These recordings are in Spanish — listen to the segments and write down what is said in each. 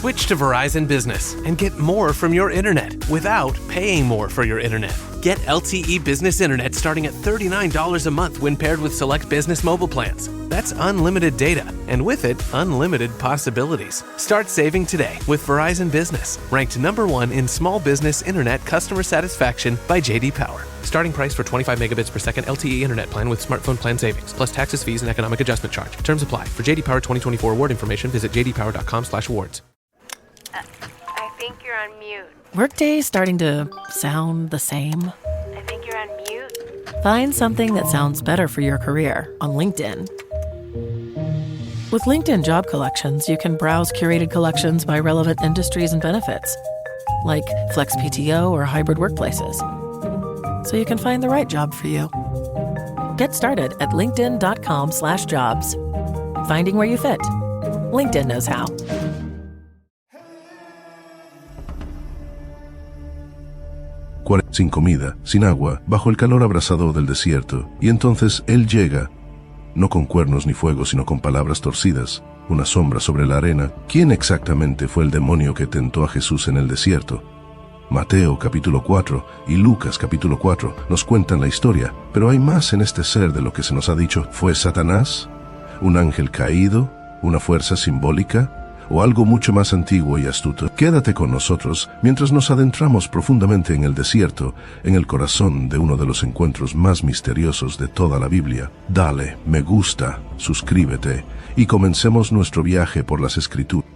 Switch to Verizon Business and get more from your internet without paying more for your internet. Get LTE Business Internet starting at $39 a month when paired with select business mobile plans. That's unlimited data, and with it, unlimited possibilities. Start saving today with Verizon Business, ranked #1 in small business internet customer satisfaction by J.D. Power. Starting price for 25 megabits per second LTE internet plan with smartphone plan savings, plus taxes, fees, and economic adjustment charge. Terms apply. For J.D. Power 2024 award information, visit jdpower.com/awards. I think you're on mute. Workday starting to sound the same? I think you're on mute. Find something that sounds better for your career on LinkedIn. With LinkedIn Job Collections, you can browse curated collections by relevant industries and benefits, like flex PTO or hybrid workplaces, so you can find the right job for you. Get started at linkedin.com/jobs. Finding where you fit. LinkedIn knows how. Sin comida, sin agua, bajo el calor abrasador del desierto, y entonces él llega, no con cuernos ni fuego, sino con palabras torcidas, una sombra sobre la arena. ¿Quién exactamente fue el demonio que tentó a Jesús en el desierto? Mateo capítulo 4 y Lucas capítulo 4 nos cuentan la historia, pero hay más en este ser de lo que se nos ha dicho. ¿Fue Satanás? ¿Un ángel caído? ¿Una fuerza simbólica? ¿O algo mucho más antiguo y astuto? Quédate con nosotros mientras nos adentramos profundamente en el desierto, en el corazón de uno de los encuentros más misteriosos de toda la Biblia. Dale me gusta, suscríbete y comencemos nuestro viaje por las Escrituras.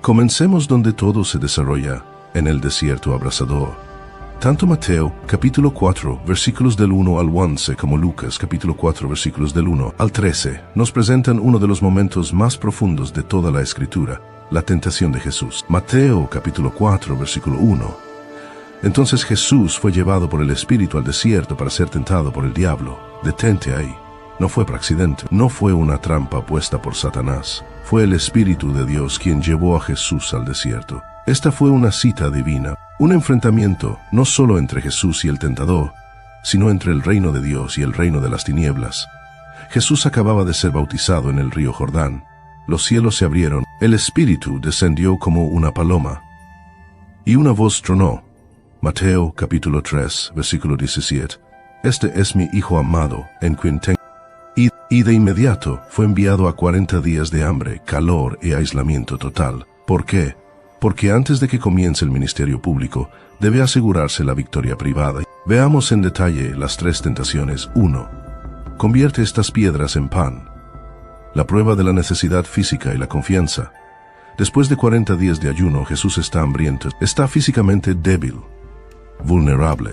Comencemos donde todo se desarrolla, en el desierto abrasador. Tanto Mateo capítulo 4 versículos del 1 al 11 como Lucas capítulo 4 versículos del 1 al 13 nos presentan uno de los momentos más profundos de toda la Escritura, la tentación de Jesús. Mateo capítulo 4 versículo 1. Entonces Jesús fue llevado por el Espíritu al desierto para ser tentado por el diablo. Detente ahí. No fue por accidente, no fue una trampa puesta por Satanás. Fue el Espíritu de Dios quien llevó a Jesús al desierto. Esta fue una cita divina, un enfrentamiento no solo entre Jesús y el tentador, sino entre el reino de Dios y el reino de las tinieblas. Jesús acababa de ser bautizado en el río Jordán. Los cielos se abrieron, el Espíritu descendió como una paloma, y una voz tronó. Mateo capítulo 3, versículo 17. Este es mi Hijo amado, en quien tengo... Y de inmediato fue enviado a 40 días de hambre, calor y aislamiento total. ¿Por qué? Porque antes de que comience el ministerio público, debe asegurarse la victoria privada. Veamos en detalle las 3 tentaciones. 1. Convierte estas piedras en pan. La prueba de la necesidad física y la confianza. Después de 40 días de ayuno, Jesús está hambriento, está físicamente débil, vulnerable.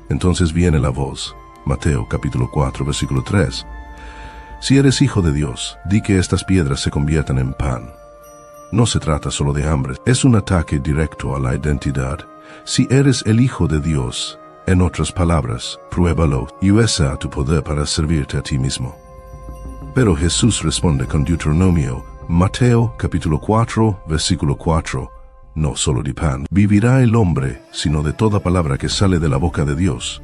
Entonces viene la voz. Mateo capítulo 4, versículo 3. Si eres hijo de Dios, di que estas piedras se conviertan en pan. No se trata solo de hambre, es un ataque directo a la identidad. Si eres el Hijo de Dios, en otras palabras, pruébalo y usa tu poder para servirte a ti mismo. Pero Jesús responde con Deuteronomio, Mateo capítulo 4, versículo 4. No solo de pan vivirá el hombre, sino de toda palabra que sale de la boca de Dios.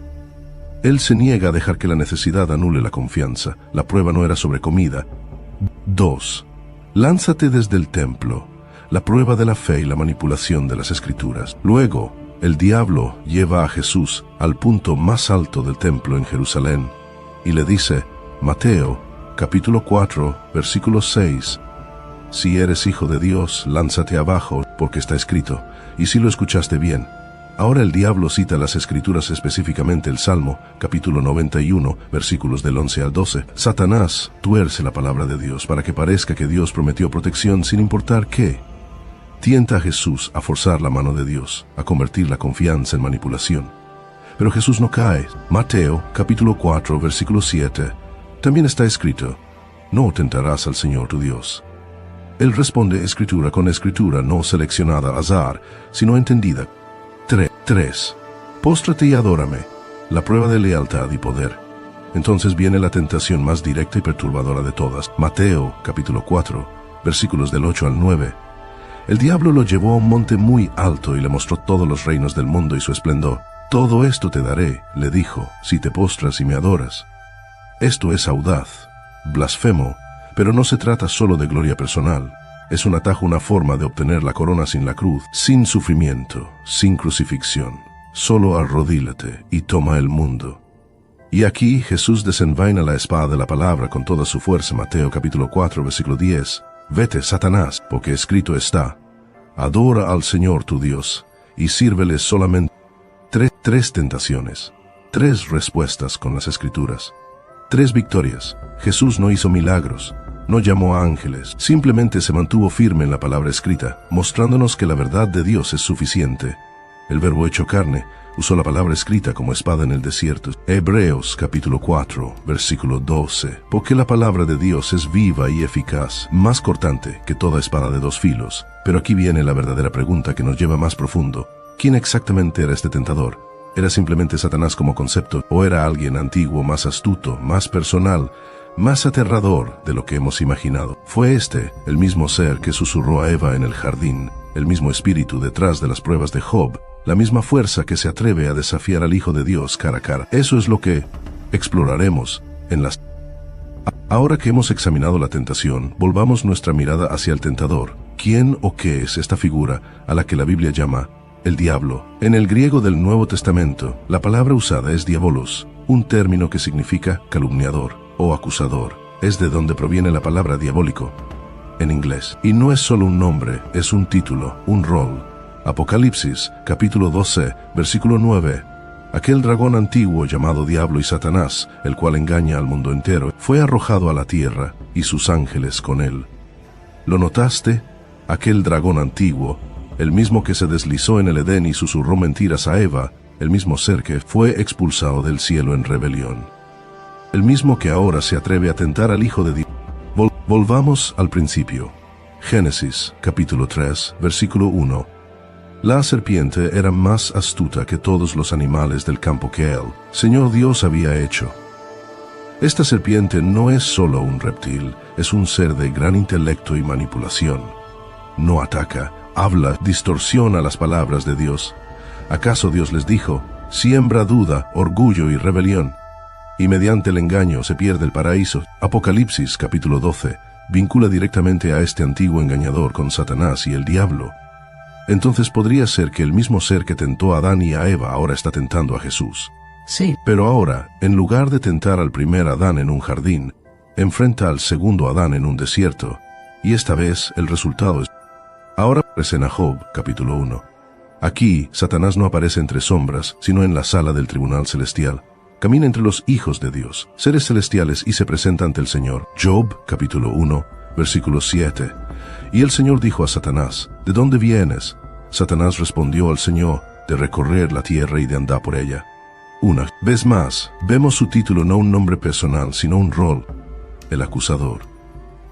Él se niega a dejar que la necesidad anule la confianza. La prueba no era sobre comida. 2. Lánzate desde el templo, la prueba de la fe y la manipulación de las Escrituras. Luego, el diablo lleva a Jesús al punto más alto del templo en Jerusalén y le dice, Mateo, capítulo 4, versículo 6, si eres hijo de Dios, lánzate abajo, porque está escrito. Y si lo escuchaste bien. Ahora el diablo cita las Escrituras, específicamente el Salmo, capítulo 91, versículos del 11 al 12. Satanás tuerce la palabra de Dios para que parezca que Dios prometió protección sin importar qué. Tienta a Jesús a forzar la mano de Dios, a convertir la confianza en manipulación. Pero Jesús no cae. Mateo, capítulo 4, versículo 7. También está escrito, no tentarás al Señor tu Dios. Él responde escritura con escritura, no seleccionada al azar, sino entendida. 3. Póstrate y adórame, la prueba de lealtad y poder. Entonces viene la tentación más directa y perturbadora de todas. Mateo, capítulo 4, versículos del 8 al 9. El diablo lo llevó a un monte muy alto y le mostró todos los reinos del mundo y su esplendor. Todo esto te daré, le dijo, si te postras y me adoras. Esto es audaz, blasfemo, pero no se trata solo de gloria personal. Es un atajo, una forma de obtener la corona sin la cruz, sin sufrimiento, sin crucifixión. Solo arrodíllate y toma el mundo. Y aquí Jesús desenvaina la espada de la palabra con toda su fuerza. Mateo capítulo 4, versículo 10. Vete, Satanás, porque escrito está: adora al Señor tu Dios y sírvele solamente. Tres tentaciones, 3 respuestas con las Escrituras, 3 victorias. Jesús no hizo milagros, no llamó a ángeles, simplemente se mantuvo firme en la palabra escrita, mostrándonos que la verdad de Dios es suficiente. El Verbo hecho carne usó la palabra escrita como espada en el desierto. Hebreos capítulo 4, versículo 12. Porque la palabra de Dios es viva y eficaz, más cortante que toda espada de 2 filos. Pero aquí viene la verdadera pregunta que nos lleva más profundo. ¿Quién exactamente era este tentador? ¿Era simplemente Satanás como concepto? ¿O era alguien antiguo, más astuto, más personal, más aterrador de lo que hemos imaginado? Fue este el mismo ser que susurró a Eva en el jardín, el mismo espíritu detrás de las pruebas de Job, la misma fuerza que se atreve a desafiar al Hijo de Dios cara a cara. Eso es lo que exploraremos en las... Ahora que hemos examinado la tentación, volvamos nuestra mirada hacia el tentador. ¿Quién o qué es esta figura a la que la Biblia llama el diablo? En el griego del Nuevo Testamento, la palabra usada es diabolos, un término que significa calumniador o acusador. Es de donde proviene la palabra diabólico en inglés. Y no es solo un nombre, es un título, un rol. Apocalipsis, capítulo 12, versículo 9. Aquel dragón antiguo llamado Diablo y Satanás, el cual engaña al mundo entero, fue arrojado a la tierra y sus ángeles con él. ¿Lo notaste? Aquel dragón antiguo, el mismo que se deslizó en el Edén y susurró mentiras a Eva, el mismo ser que fue expulsado del cielo en rebelión. El mismo que ahora se atreve a tentar al Hijo de Dios. Volvamos al principio. Génesis, capítulo 3, versículo 1. La serpiente era más astuta que todos los animales del campo que el Señor Dios había hecho. Esta serpiente no es solo un reptil, es un ser de gran intelecto y manipulación. No ataca, habla, distorsiona las palabras de Dios. ¿Acaso Dios les dijo: siembra duda, orgullo y rebelión, y mediante el engaño se pierde el paraíso? Apocalipsis capítulo 12 vincula directamente a este antiguo engañador con Satanás y el diablo. Entonces podría ser que el mismo ser que tentó a Adán y a Eva ahora está tentando a Jesús. Sí. Pero ahora, en lugar de tentar al primer Adán en un jardín, enfrenta al segundo Adán en un desierto, y esta vez el resultado es... Ahora aparece en Job capítulo 1. Aquí, Satanás no aparece entre sombras, sino en la sala del tribunal celestial. Camina entre los hijos de Dios, seres celestiales, y se presenta ante el Señor. Job capítulo 1, versículo 7. Y el Señor dijo a Satanás: ¿de dónde vienes? Satanás respondió al Señor: de recorrer la tierra y de andar por ella. Una vez más, vemos su título, no un nombre personal, sino un rol: el acusador.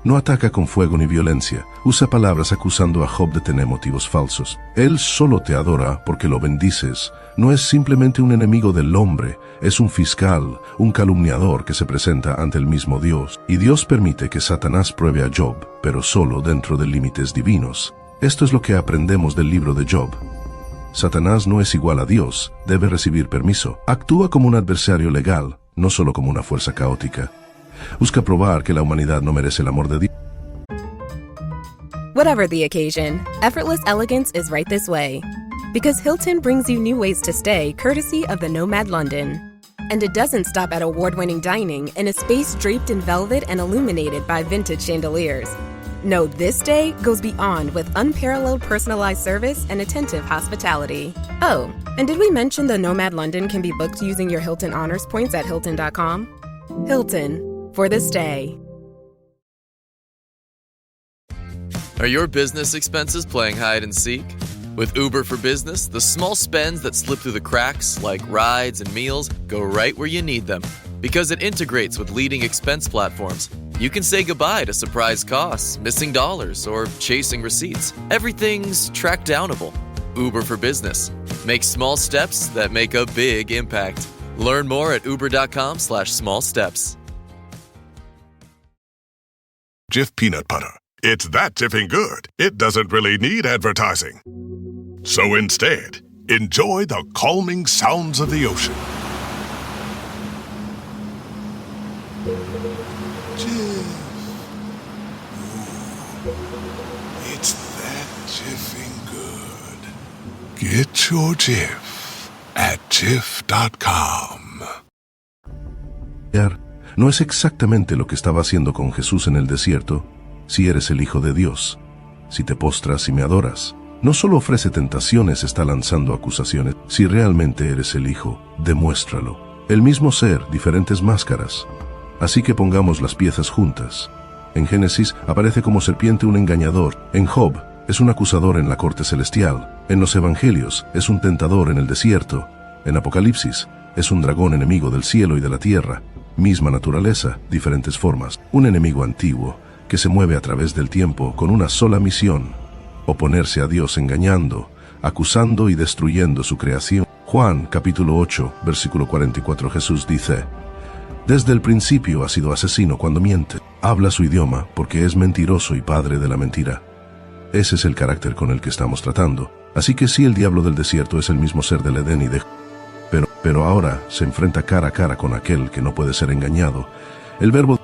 No ataca con fuego ni violencia, usa palabras acusando a Job de tener motivos falsos. Él solo te adora porque lo bendices. No es simplemente un enemigo del hombre, es un fiscal, un calumniador que se presenta ante el mismo Dios. Y Dios permite que Satanás pruebe a Job, pero solo dentro de límites divinos. Esto es lo que aprendemos del libro de Job. Satanás no es igual a Dios, debe recibir permiso. Actúa como un adversario legal, no solo como una fuerza caótica. Busca probar que la humanidad no merece el amor de Dios. Whatever the occasion, effortless elegance is right this way. Because Hilton brings you new ways to stay courtesy of the Nomad London. And it doesn't stop at award-winning dining in a space draped in velvet and illuminated by vintage chandeliers. No, this day goes beyond with unparalleled personalized service and attentive hospitality. Oh, and did we mention the Nomad London can be booked using your Hilton Honors points at Hilton.com? Hilton, for the stay. Are your business expenses playing hide and seek? With Uber for Business, the small spends that slip through the cracks, like rides and meals, go right where you need them. Because it integrates with leading expense platforms, you can say goodbye to surprise costs, missing dollars, or chasing receipts. Everything's track-downable. Uber for Business. Make small steps that make a big impact. Learn more at uber.com/small steps. Jif peanut butter. It's that Jiffing good, it doesn't really need advertising. So instead, enjoy the calming sounds of the ocean. Jif. Get your Jif at jif.com. No es exactamente lo que estaba haciendo con Jesús en el desierto. Si eres el Hijo de Dios, si te postras y me adoras. No solo ofrece tentaciones, está lanzando acusaciones. Si realmente eres el Hijo, demuéstralo. El mismo ser, diferentes máscaras. Así que pongamos las piezas juntas. En Génesis aparece como serpiente un engañador. En Job es un acusador en la corte celestial. En los Evangelios es un tentador en el desierto. En Apocalipsis es un dragón enemigo del cielo y de la tierra. Misma naturaleza, diferentes formas. Un enemigo antiguo que se mueve a través del tiempo con una sola misión: oponerse a Dios engañando, acusando y destruyendo su creación. Juan capítulo 8, versículo 44, Jesús dice: desde el principio ha sido asesino cuando miente. Habla su idioma porque es mentiroso y padre de la mentira. Ese es el carácter con el que estamos tratando. Así que sí, el diablo del desierto es el mismo ser del Edén y de... Pero ahora se enfrenta cara a cara con aquel que no puede ser engañado. El verbo...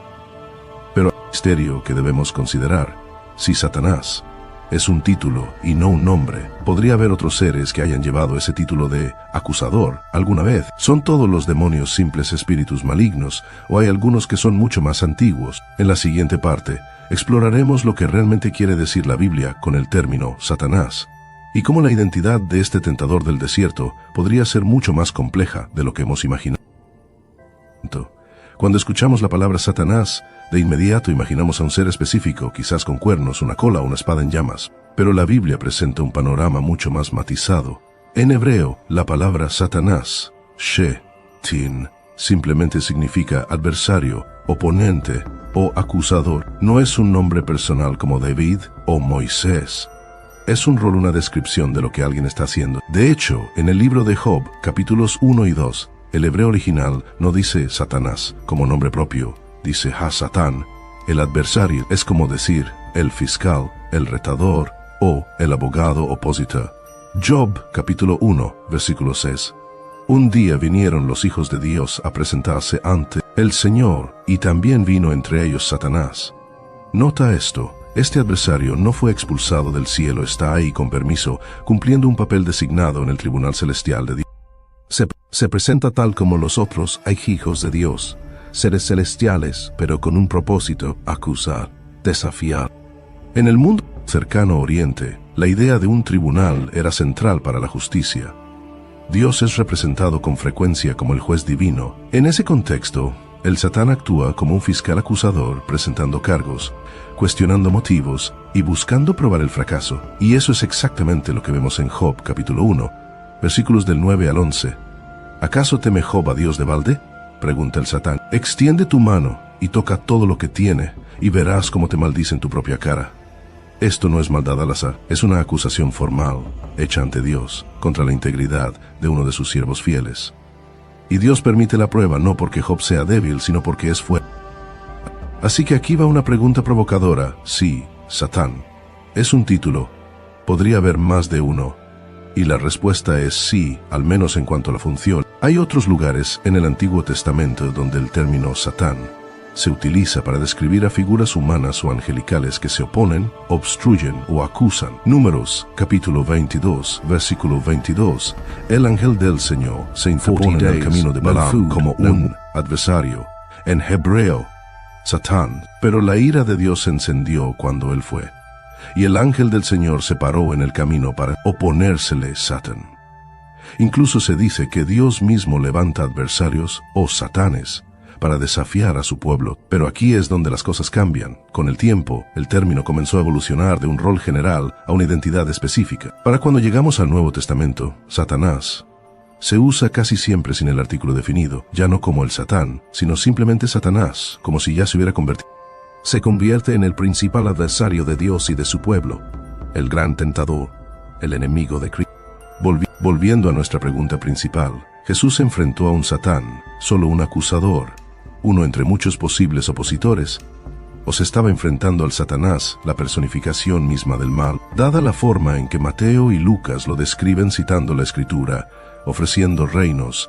Pero el misterio que debemos considerar: si Satanás es un título y no un nombre, podría haber otros seres que hayan llevado ese título de acusador alguna vez. ¿Son todos los demonios simples espíritus malignos, o hay algunos que son mucho más antiguos? En la siguiente parte exploraremos lo que realmente quiere decir la Biblia con el término Satanás, y cómo la identidad de este tentador del desierto podría ser mucho más compleja de lo que hemos imaginado. Cuando escuchamos la palabra Satanás, de inmediato imaginamos a un ser específico, quizás con cuernos, una cola o una espada en llamas. Pero la Biblia presenta un panorama mucho más matizado. En hebreo, la palabra Satanás, Shetin, simplemente significa adversario, oponente o acusador. No es un nombre personal como David o Moisés. Es un rol, una descripción de lo que alguien está haciendo. De hecho, en el libro de Job, capítulos 1 y 2, el hebreo original no dice Satanás como nombre propio, dice Ha-Satán, el adversario. Es como decir el fiscal, el retador o el abogado opositor. Job, capítulo 1, versículo 6. Un día vinieron los hijos de Dios a presentarse ante el Señor, y también vino entre ellos Satanás. Nota esto: este adversario no fue expulsado del cielo, está ahí con permiso, cumpliendo un papel designado en el tribunal celestial de Dios. Se presenta tal como los otros hijos de Dios, seres celestiales, pero con un propósito: acusar, desafiar. En el mundo cercano Oriente, la idea de un tribunal era central para la justicia. Dios es representado con frecuencia como el juez divino. En ese contexto, el Satán actúa como un fiscal acusador, presentando cargos, cuestionando motivos y buscando probar el fracaso. Y eso es exactamente lo que vemos en Job capítulo 1, versículos del 9 al 11. ¿Acaso teme Job a Dios de balde?, pregunta el Satán. Extiende tu mano y toca todo lo que tiene, y verás cómo te maldice en tu propia cara. Esto no es maldad al azar, es una acusación formal, hecha ante Dios, contra la integridad de uno de sus siervos fieles. Y Dios permite la prueba no porque Job sea débil, sino porque es fuerte. Así que aquí va una pregunta provocadora. Sí, Satán es un título. ¿Podría haber más de uno? Y la respuesta es sí, al menos en cuanto a la función. Hay otros lugares en el Antiguo Testamento donde el término Satán se utiliza para describir a figuras humanas o angelicales que se oponen, obstruyen o acusan. Números, capítulo 22, versículo 22. El ángel del Señor se interpone en el camino de Balaam como un adversario. En hebreo, Satán. Pero la ira de Dios se encendió cuando él fue, y el ángel del Señor se paró en el camino para oponérsele Satán. Incluso se dice que Dios mismo levanta adversarios o satanes para desafiar a su pueblo. Pero aquí es donde las cosas cambian. Con el tiempo, el término comenzó a evolucionar de un rol general a una identidad específica. Para cuando llegamos al Nuevo Testamento, Satanás se usa casi siempre sin el artículo definido, ya no como el Satán, sino simplemente Satanás, como si ya se hubiera convertido. Se convierte en el principal adversario de Dios y de su pueblo, el gran tentador, el enemigo de Cristo. Volviendo a nuestra pregunta principal, Jesús enfrentó a un Satán, solo un acusador, uno entre muchos posibles opositores, o se estaba enfrentando al Satanás, la personificación misma del mal. Dada la forma en que Mateo y Lucas lo describen citando la Escritura, ofreciendo reinos,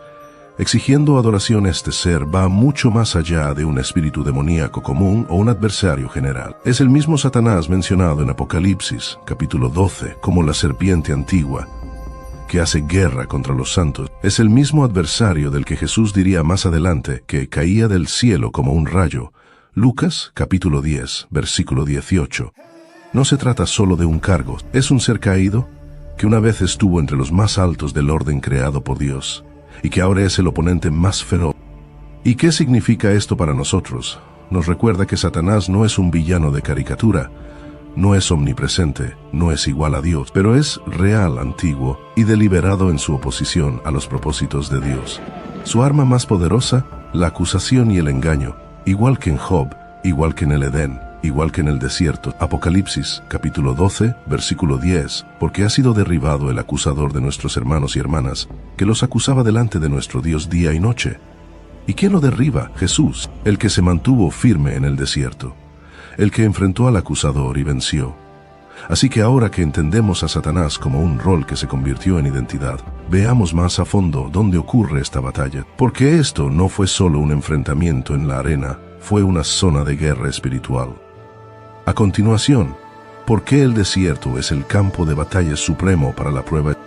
exigiendo adoración, este ser va mucho más allá de un espíritu demoníaco común o un adversario general. Es el mismo Satanás mencionado en Apocalipsis, capítulo 12, como la serpiente antigua, que hace guerra contra los santos, es el mismo adversario del que Jesús diría más adelante que caía del cielo como un rayo. Lucas capítulo 10, versículo 18. No se trata solo de un cargo, es un ser caído que una vez estuvo entre los más altos del orden creado por Dios y que ahora es el oponente más feroz. ¿Y qué significa esto para nosotros? Nos recuerda que Satanás no es un villano de caricatura, no es omnipresente, no es igual a Dios, pero es real, antiguo y deliberado en su oposición a los propósitos de Dios. Su arma más poderosa, la acusación y el engaño, igual que en Job, igual que en el Edén, igual que en el desierto. Apocalipsis, capítulo 12, versículo 10, porque ha sido derribado el acusador de nuestros hermanos y hermanas, que los acusaba delante de nuestro Dios día y noche. ¿Y quién lo derriba? Jesús, el que se mantuvo firme en el desierto, el que enfrentó al acusador y venció. Así que ahora que entendemos a Satanás como un rol que se convirtió en identidad, veamos más a fondo dónde ocurre esta batalla, porque esto no fue solo un enfrentamiento en la arena, fue una zona de guerra espiritual. A continuación, ¿por qué el desierto es el campo de batalla supremo para la prueba?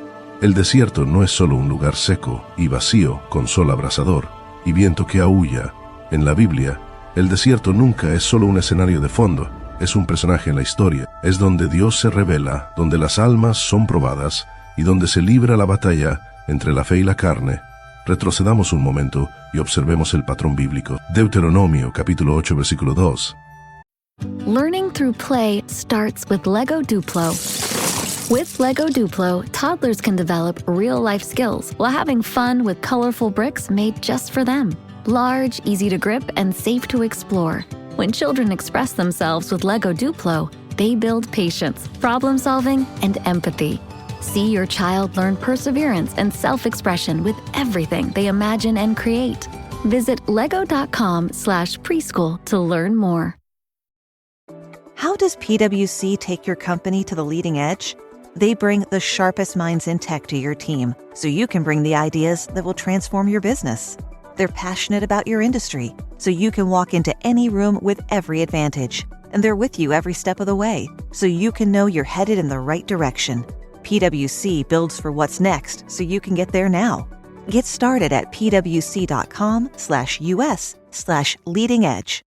El desierto no es solo un lugar seco y vacío con sol abrasador y viento que aúlla. En la Biblia, el desierto nunca es solo un escenario de fondo, es un personaje en la historia, es donde Dios se revela, donde las almas son probadas y donde se libra la batalla entre la fe y la carne. Retrocedamos un momento y observemos el patrón bíblico. Deuteronomio capítulo 8 versículo 2. Learning through play starts with Lego Duplo. With Lego Duplo, toddlers can develop real-life skills while having fun with colorful bricks made just for them. Large, easy to grip, and safe to explore. When children express themselves with Lego Duplo, they build patience, problem-solving, and empathy. See your child learn perseverance and self-expression with everything they imagine and create. Visit lego.com/preschool to learn more. How does PwC take your company to the leading edge? They bring the sharpest minds in tech to your team, so you can bring the ideas that will transform your business. They're passionate about your industry, so you can walk into any room with every advantage. And they're with you every step of the way, so you can know you're headed in the right direction. PwC builds for what's next, so you can get there now. Get started at pwc.com/us/leading edge.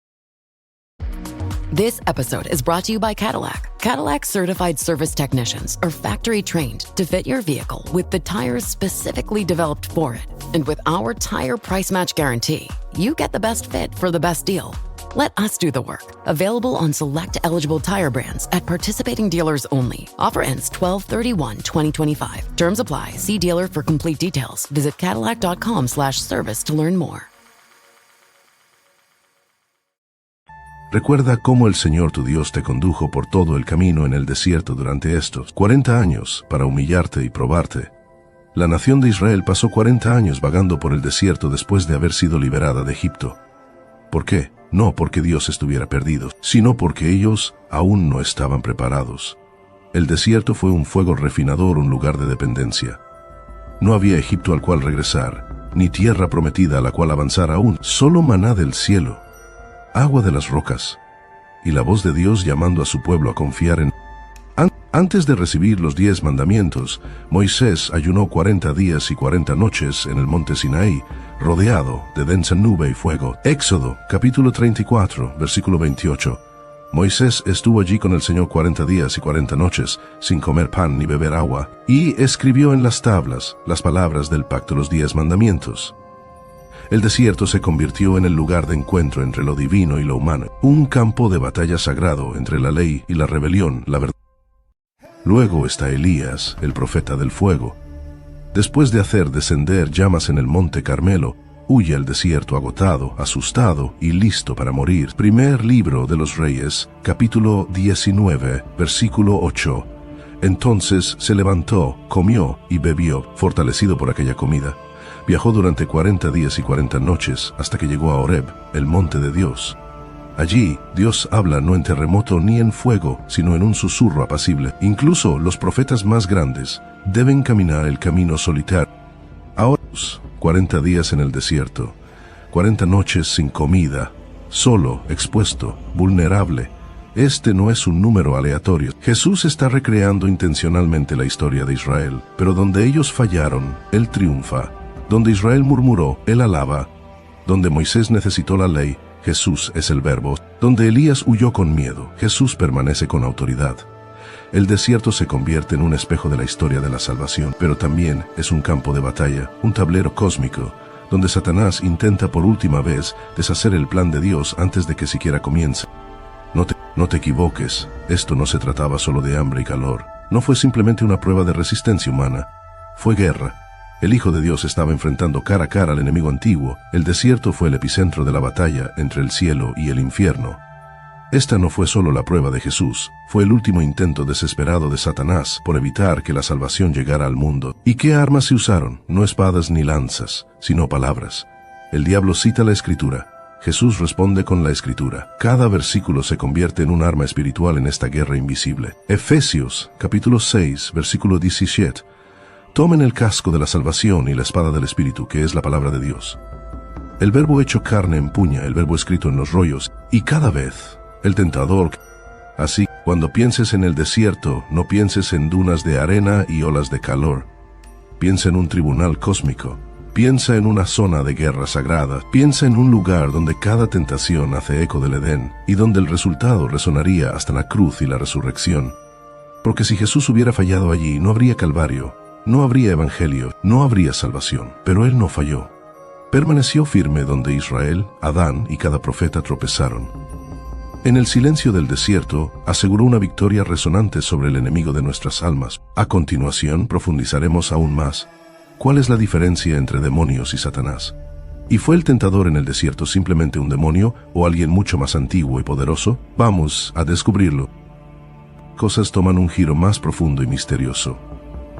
This episode is brought to you by Cadillac. Cadillac certified service technicians are factory trained to fit your vehicle with the tires specifically developed for it. And with our tire price match guarantee, you get the best fit for the best deal. Let us do the work. Available on select eligible tire brands at participating dealers only. Offer ends 12/31/2025. Terms apply. See dealer for complete details. Visit Cadillac.com/service to learn more. Recuerda cómo el Señor tu Dios te condujo por todo el camino en el desierto durante estos 40 años para humillarte y probarte. La nación de Israel pasó 40 años vagando por el desierto después de haber sido liberada de Egipto. ¿Por qué? No porque Dios estuviera perdido, sino porque ellos aún no estaban preparados. El desierto fue un fuego refinador, un lugar de dependencia. No había Egipto al cual regresar, ni tierra prometida a la cual avanzar aún, solo maná del cielo, agua de las rocas, y la voz de Dios llamando a su pueblo a confiar en. Antes de recibir los 10 mandamientos, Moisés ayunó 40 días y 40 noches en el monte Sinaí, rodeado de densa nube y fuego. Éxodo, capítulo 34, versículo 28. Moisés estuvo allí con el Señor 40 días y 40 noches, sin comer pan ni beber agua, y escribió en las tablas las palabras del pacto, los 10 mandamientos. El desierto se convirtió en el lugar de encuentro entre lo divino y lo humano, un campo de batalla sagrado entre la ley y la rebelión, la verdad. Luego está Elías, el profeta del fuego. Después de hacer descender llamas en el monte Carmelo, huye al desierto agotado, asustado y listo para morir. Primer libro de los Reyes, capítulo 19, versículo 8. Entonces se levantó, comió y bebió, fortalecido por aquella comida. Viajó durante 40 días y 40 noches hasta que llegó a Horeb, el monte de Dios. Allí, Dios habla no en terremoto ni en fuego, sino en un susurro apacible. Incluso los profetas más grandes deben caminar el camino solitario. Ahora, 40 días en el desierto, 40 noches sin comida, solo, expuesto, vulnerable, Este no es un número aleatorio. Jesús está recreando intencionalmente la historia de Israel, pero donde ellos fallaron, Él triunfa. Donde Israel murmuró, Él alaba. Donde Moisés necesitó la ley, Jesús es el verbo. Donde Elías huyó con miedo, Jesús permanece con autoridad. El desierto se convierte en un espejo de la historia de la salvación, pero también es un campo de batalla, un tablero cósmico, donde Satanás intenta por última vez deshacer el plan de Dios antes de que siquiera comience. No te equivoques, esto no se trataba solo de hambre y calor. No fue simplemente una prueba de resistencia humana. Fue guerra. El Hijo de Dios estaba enfrentando cara a cara al enemigo antiguo. El desierto fue el epicentro de la batalla entre el cielo y el infierno. Esta no fue solo la prueba de Jesús, fue el último intento desesperado de Satanás por evitar que la salvación llegara al mundo. ¿Y qué armas se usaron? No espadas ni lanzas, sino palabras. El diablo cita la Escritura. Jesús responde con la Escritura. Cada versículo se convierte en un arma espiritual en esta guerra invisible. Efesios, capítulo 6, versículo 17. Tomen el casco de la salvación y la espada del Espíritu, que es la palabra de Dios. El verbo hecho carne empuña el verbo escrito en los rollos, y cada vez el tentador. Así, cuando pienses en el desierto, no pienses en dunas de arena y olas de calor. Piensa en un tribunal cósmico. Piensa en una zona de guerra sagrada. Piensa en un lugar donde cada tentación hace eco del Edén y donde el resultado resonaría hasta la cruz y la resurrección. Porque si Jesús hubiera fallado allí, no habría Calvario, no habría Evangelio, no habría salvación. Pero Él no falló. Permaneció firme donde Israel, Adán y cada profeta tropezaron. En el silencio del desierto, aseguró una victoria resonante sobre el enemigo de nuestras almas. A continuación, profundizaremos aún más. ¿Cuál es la diferencia entre demonios y Satanás? ¿Y fue el tentador en el desierto simplemente un demonio o alguien mucho más antiguo y poderoso? Vamos a descubrirlo. Cosas toman un giro más profundo y misterioso.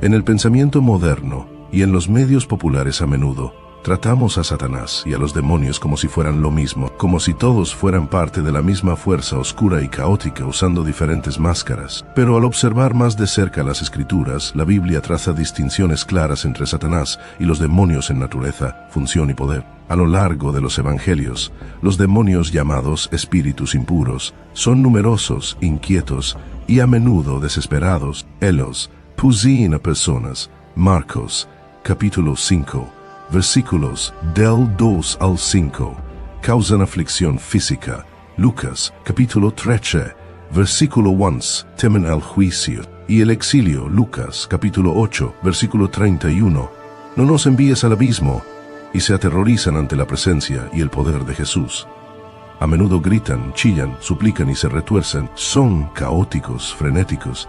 En el pensamiento moderno y en los medios populares a menudo, tratamos a Satanás y a los demonios como si fueran lo mismo, como si todos fueran parte de la misma fuerza oscura y caótica usando diferentes máscaras. Pero al observar más de cerca las Escrituras, la Biblia traza distinciones claras entre Satanás y los demonios en naturaleza, función y poder. A lo largo de los Evangelios, los demonios llamados espíritus impuros son numerosos, inquietos y a menudo desesperados. Elos, pusían a personas. Marcos, capítulo 5. Versículos del 2 al 5, causan aflicción física. Lucas, capítulo 13, versículo 1, temen el juicio. Y el exilio, Lucas, capítulo 8, versículo 31, no nos envíes al abismo, y se aterrorizan ante la presencia y el poder de Jesús. A menudo gritan, chillan, suplican y se retuercen, son caóticos, frenéticos,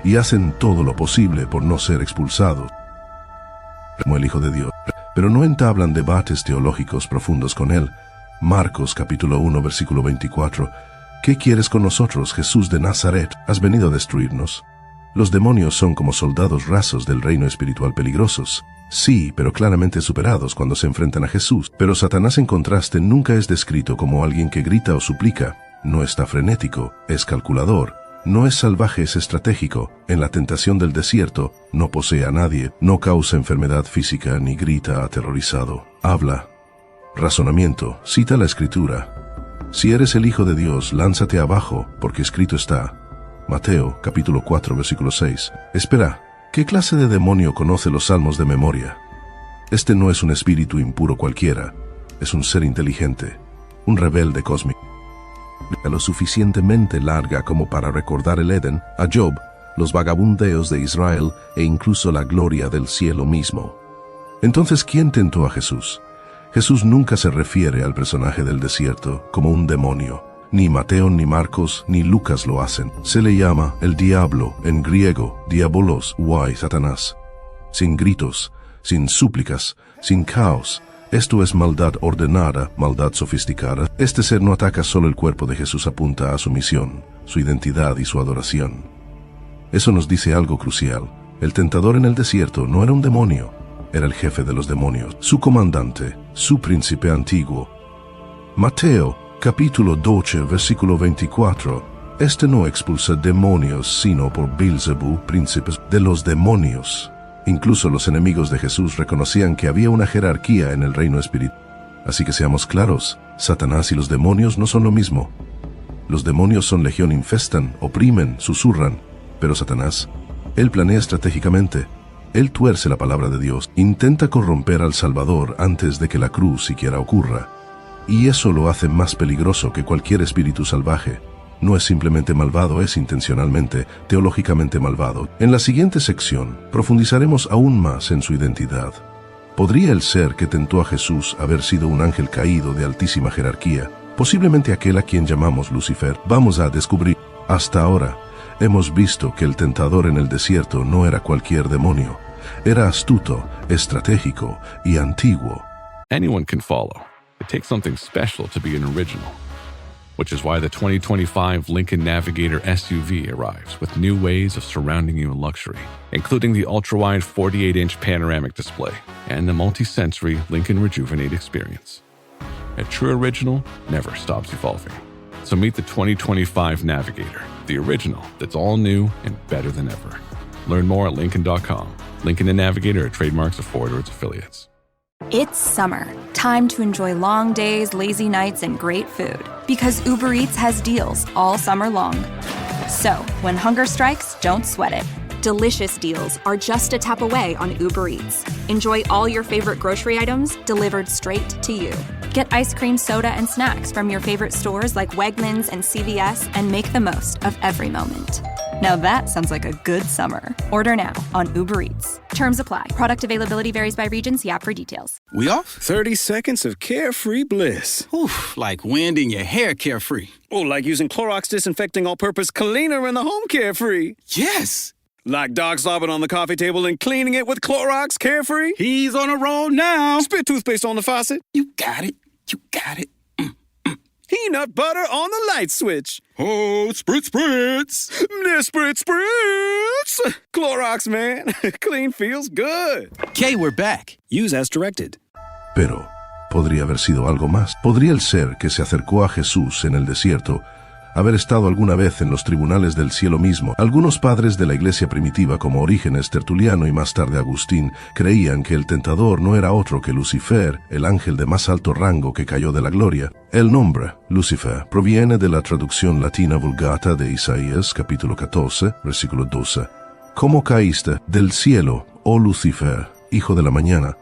y hacen todo lo posible por no ser expulsados, como el Hijo de Dios. Pero no entablan debates teológicos profundos con Él. Marcos capítulo 1 versículo 24. ¿Qué quieres con nosotros, Jesús de Nazaret? ¿Has venido a destruirnos? Los demonios son como soldados rasos del reino espiritual peligrosos. Sí, pero claramente superados cuando se enfrentan a Jesús. Pero Satanás en contraste nunca es descrito como alguien que grita o suplica. No está frenético, es calculador. No es salvaje, es estratégico. En la tentación del desierto, no posee a nadie, no causa enfermedad física ni grita aterrorizado. Habla. Razonamiento. Cita la Escritura. Si eres el Hijo de Dios, lánzate abajo, porque escrito está. Mateo, capítulo 4, versículo 6. Espera, ¿qué clase de demonio conoce los salmos de memoria? Este no es un espíritu impuro cualquiera, es un ser inteligente, un rebelde cósmico. Lo suficientemente larga como para recordar el Edén, a Job, los vagabundeos de Israel e incluso la gloria del cielo mismo. Entonces, ¿quién tentó a Jesús? Jesús nunca se refiere al personaje del desierto como un demonio. Ni Mateo, ni Marcos, ni Lucas lo hacen. Se le llama el diablo, en griego, diabolos, Satanás. Sin gritos, sin súplicas, sin caos. Esto es maldad ordenada, maldad sofisticada. Este ser no ataca solo el cuerpo de Jesús, apunta a su misión, su identidad y su adoración. Eso nos dice algo crucial. El tentador en el desierto no era un demonio, era el jefe de los demonios, su comandante, su príncipe antiguo. Mateo, capítulo 12, versículo 24. Este no expulsa demonios, sino por Beelzebú, príncipes de los demonios. Incluso los enemigos de Jesús reconocían que había una jerarquía en el reino espiritual. Así que seamos claros, Satanás y los demonios no son lo mismo. Los demonios son legión, infestan, oprimen, susurran. Pero Satanás, él planea estratégicamente. Él tuerce la palabra de Dios, intenta corromper al Salvador antes de que la cruz siquiera ocurra. Y eso lo hace más peligroso que cualquier espíritu salvaje. No es simplemente malvado, es intencionalmente, teológicamente malvado. En la siguiente sección profundizaremos aún más en su identidad. ¿Podría el ser que tentó a Jesús haber sido un ángel caído de altísima jerarquía? Posiblemente aquel a quien llamamos Lucifer. Vamos a descubrir. Hasta ahora, hemos visto que el tentador en el desierto no era cualquier demonio. Era astuto, estratégico y antiguo. Anyone can follow. It takes something special to be an original. Which is why the 2025 Lincoln Navigator SUV arrives with new ways of surrounding you in luxury, including the ultra-wide 48-inch panoramic display and the multi-sensory Lincoln Rejuvenate experience. A true original never stops evolving. So meet the 2025 Navigator, the original that's all new and better than ever. Learn more at Lincoln.com. Lincoln and Navigator are trademarks of Ford or its affiliates. It's summer. Time to enjoy long days, lazy nights, and great food. Because Uber Eats has deals all summer long. So, when hunger strikes, don't sweat it. Delicious deals are just a tap away on Uber Eats. Enjoy all your favorite grocery items delivered straight to you. Get ice cream, soda, and snacks from your favorite stores like Wegmans and CVS and make the most of every moment. Now that sounds like a good summer. Order now on Uber Eats. Terms apply. Product availability varies by region. See app for details. We off? 30 seconds of carefree bliss. Oof, like winding your hair carefree. Oh, like using Clorox Disinfecting All-Purpose Cleaner in the home carefree. Yes! Like dog slobbing on the coffee table and cleaning it with Clorox Carefree? He's on a roll now. Spit toothpaste on the faucet. You got it. You got it. Peanut butter on the light switch. Oh, spritz, spritz. Spritz, spritz. Clorox, man. Clean feels good. Okay, we're back. Use as directed. Pero podría haber sido algo más. ¿Podría el ser que se acercó a Jesús en el desierto haber estado alguna vez en los tribunales del cielo mismo? Algunos padres de la iglesia primitiva, como Orígenes, Tertuliano y más tarde Agustín, creían que el tentador no era otro que Lucifer, el ángel de más alto rango que cayó de la gloria. El nombre, Lucifer, proviene de la traducción latina vulgata de Isaías, capítulo 14, versículo 12. ¿Cómo caíste del cielo, oh Lucifer, hijo de la mañana?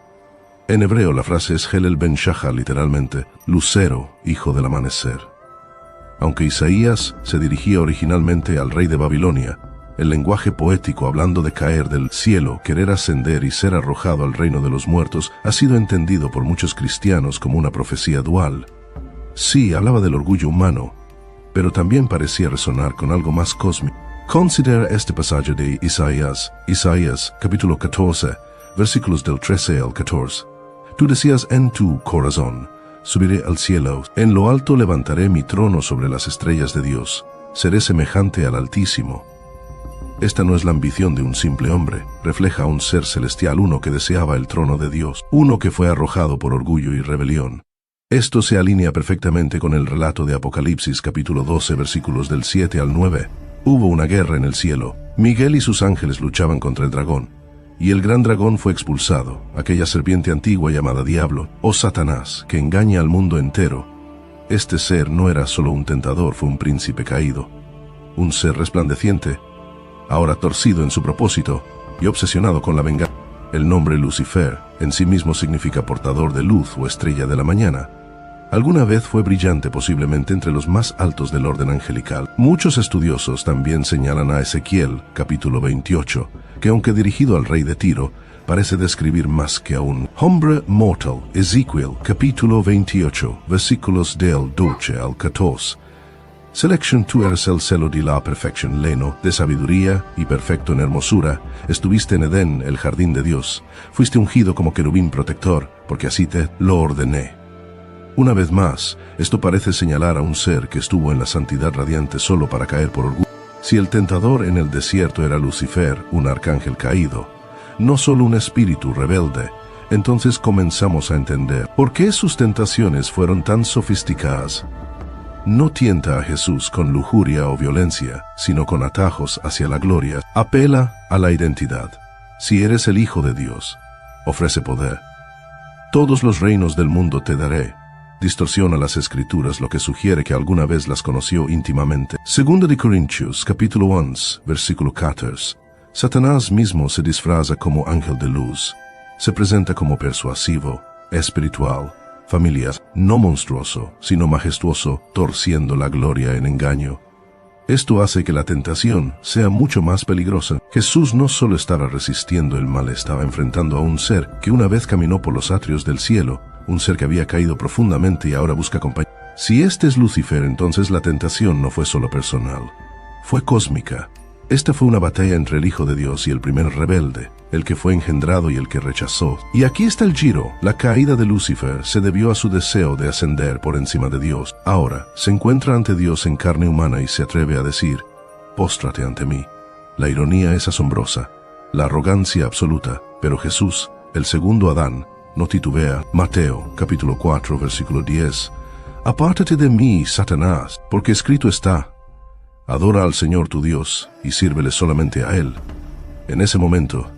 En hebreo la frase es Helel ben Shachar, literalmente, lucero, hijo del amanecer. Aunque Isaías se dirigía originalmente al rey de Babilonia, el lenguaje poético hablando de caer del cielo, querer ascender y ser arrojado al reino de los muertos, ha sido entendido por muchos cristianos como una profecía dual. Sí, hablaba del orgullo humano, pero también parecía resonar con algo más cósmico. Considera este pasaje de Isaías, capítulo 14, versículos del 13 al 14. Tú decías en tu corazón: subiré al cielo, en lo alto levantaré mi trono sobre las estrellas de Dios, seré semejante al Altísimo. Esta no es la ambición de un simple hombre, refleja a un ser celestial, uno que deseaba el trono de Dios, uno que fue arrojado por orgullo y rebelión. Esto se alinea perfectamente con el relato de Apocalipsis capítulo 12 versículos del 7 al 9. Hubo una guerra en el cielo. Miguel y sus ángeles luchaban contra el dragón. Y el gran dragón fue expulsado, aquella serpiente antigua llamada Diablo, o Satanás, que engaña al mundo entero. Este ser no era solo un tentador, fue un príncipe caído. Un ser resplandeciente, ahora torcido en su propósito y obsesionado con la venganza. El nombre Lucifer en sí mismo significa portador de luz o estrella de la mañana. Alguna vez fue brillante, posiblemente entre los más altos del orden angelical. Muchos estudiosos también señalan a Ezequiel, capítulo 28, que aunque dirigido al rey de Tiro, parece describir más que a un hombre mortal. Ezequiel, capítulo 28, versículos del 12 al 14. Selection, tú eres el celo de la perfección, leno, de sabiduría y perfecto en hermosura. Estuviste en Edén, el jardín de Dios. Fuiste ungido como querubín protector, porque así te lo ordené. Una vez más, esto parece señalar a un ser que estuvo en la santidad radiante solo para caer por orgullo. Si el tentador en el desierto era Lucifer, un arcángel caído, no solo un espíritu rebelde, entonces comenzamos a entender por qué sus tentaciones fueron tan sofisticadas. No tienta a Jesús con lujuria o violencia, sino con atajos hacia la gloria. Apela a la identidad. Si eres el Hijo de Dios, ofrece poder. Todos los reinos del mundo te daré, distorsiona las escrituras, lo que sugiere que alguna vez las conoció íntimamente. 2 de Corintios, capítulo 11, versículo 14. Satanás mismo se disfraza como ángel de luz. Se presenta como persuasivo, espiritual, familiar, no monstruoso, sino majestuoso, torciendo la gloria en engaño. Esto hace que la tentación sea mucho más peligrosa. Jesús no solo estaba resistiendo el mal, estaba enfrentando a un ser que una vez caminó por los atrios del cielo, un ser que había caído profundamente y ahora busca compañía. Si este es Lucifer, entonces la tentación no fue solo personal, fue cósmica. Esta fue una batalla entre el Hijo de Dios y el primer rebelde, el que fue engendrado y el que rechazó. Y aquí está el giro. La caída de Lucifer se debió a su deseo de ascender por encima de Dios. Ahora, se encuentra ante Dios en carne humana y se atreve a decir, «Póstrate ante mí». La ironía es asombrosa, la arrogancia absoluta, pero Jesús, el segundo Adán, no titubea. Mateo, capítulo 4, versículo 10. «Apártate de mí, Satanás, porque escrito está, adora al Señor tu Dios y sírvele solamente a Él». En ese momento,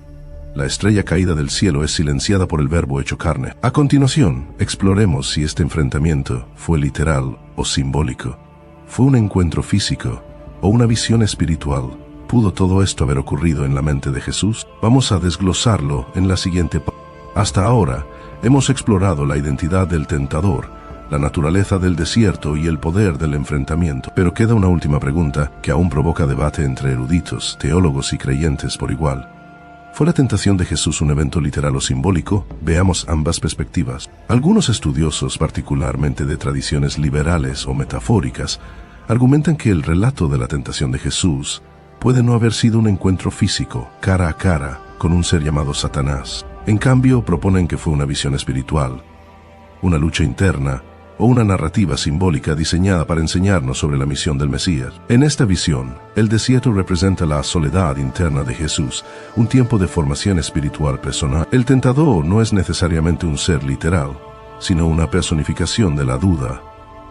la estrella caída del cielo es silenciada por el Verbo hecho carne. A continuación, exploremos si este enfrentamiento fue literal o simbólico. ¿Fue un encuentro físico o una visión espiritual? ¿Pudo todo esto haber ocurrido en la mente de Jesús? Vamos a desglosarlo en la siguiente parte. Hasta ahora, hemos explorado la identidad del tentador, la naturaleza del desierto y el poder del enfrentamiento. Pero queda una última pregunta que aún provoca debate entre eruditos, teólogos y creyentes por igual. ¿Fue la tentación de Jesús un evento literal o simbólico? Veamos ambas perspectivas. Algunos estudiosos, particularmente de tradiciones liberales o metafóricas, argumentan que el relato de la tentación de Jesús puede no haber sido un encuentro físico, cara a cara, con un ser llamado Satanás. En cambio, proponen que fue una visión espiritual, una lucha interna o una narrativa simbólica diseñada para enseñarnos sobre la misión del Mesías. En esta visión, el desierto representa la soledad interna de Jesús, un tiempo de formación espiritual personal. El tentador no es necesariamente un ser literal, sino una personificación de la duda,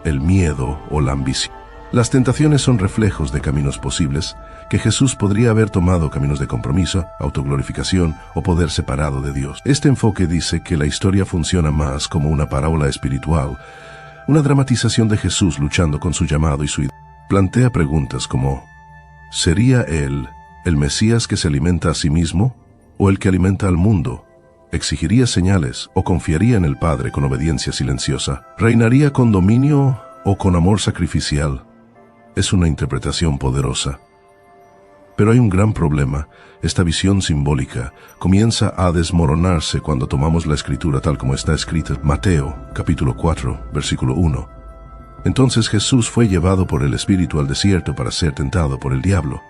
el miedo o la ambición. Las tentaciones son reflejos de caminos posibles que Jesús podría haber tomado, caminos de compromiso, autoglorificación o poder separado de Dios. Este enfoque dice que la historia funciona más como una parábola espiritual, una dramatización de Jesús luchando con su llamado y su identidad. Plantea preguntas como, ¿sería Él el Mesías que se alimenta a sí mismo o el que alimenta al mundo? ¿Exigiría señales o confiaría en el Padre con obediencia silenciosa? ¿Reinaría con dominio o con amor sacrificial? Es una interpretación poderosa. Pero hay un gran problema. Esta visión simbólica comienza a desmoronarse cuando tomamos la escritura tal como está escrita. Mateo, capítulo 4, versículo 1. Entonces Jesús fue llevado por el Espíritu al desierto para ser tentado por el diablo.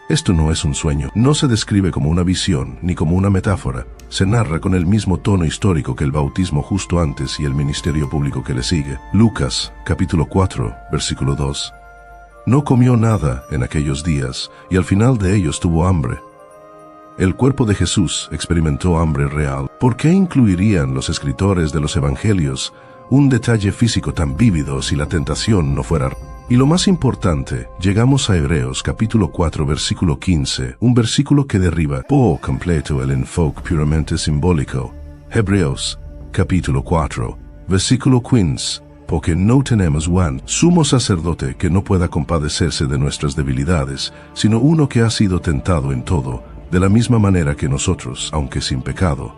Esto no es un sueño, no se describe como una visión ni como una metáfora. Se narra con el mismo tono histórico que el bautismo justo antes y el ministerio público que le sigue. Lucas, capítulo 4, versículo 2. No comió nada en aquellos días, y al final de ellos tuvo hambre. El cuerpo de Jesús experimentó hambre real. ¿Por qué incluirían los escritores de los evangelios un detalle físico tan vívido si la tentación no fuera? Y lo más importante, llegamos a Hebreos capítulo 4 versículo 15, un versículo que derriba por completo el enfoque puramente simbólico. Hebreos capítulo 4, versículo 15. Porque no tenemos un sumo sacerdote que no pueda compadecerse de nuestras debilidades, sino uno que ha sido tentado en todo, de la misma manera que nosotros, aunque sin pecado.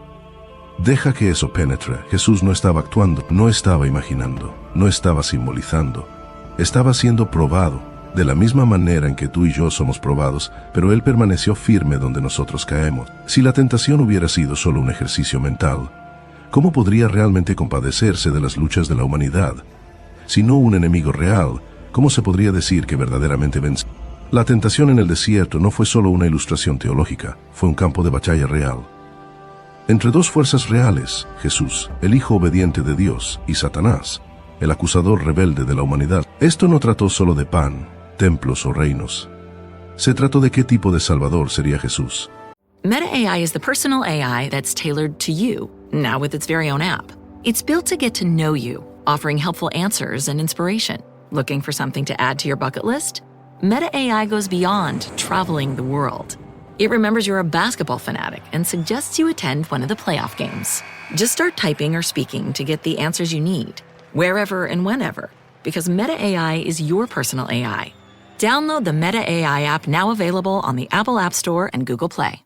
Deja que eso penetre. Jesús no estaba actuando, no estaba imaginando, no estaba simbolizando. Estaba siendo probado, de la misma manera en que tú y yo somos probados, pero Él permaneció firme donde nosotros caemos. Si la tentación hubiera sido solo un ejercicio mental, ¿cómo podría realmente compadecerse de las luchas de la humanidad? Si no un enemigo real, ¿cómo se podría decir que verdaderamente vence? La tentación en el desierto no fue solo una ilustración teológica, fue un campo de batalla real. Entre dos fuerzas reales, Jesús, el Hijo obediente de Dios, y Satanás, el acusador rebelde de la humanidad. Esto no trató solo de pan, templos o reinos. Se trató de qué tipo de Salvador sería Jesús. Meta AI is the personal AI that's tailored to you, now with its very own app. It's built to get to know you, offering helpful answers and inspiration. Looking for something to add to your bucket list? Meta AI goes beyond traveling the world. It remembers you're a basketball fanatic and suggests you attend one of the playoff games. Just start typing or speaking to get the answers you need. wherever and whenever, because Meta AI is your personal AI. Download the Meta AI app, now available on the Apple App Store and Google Play.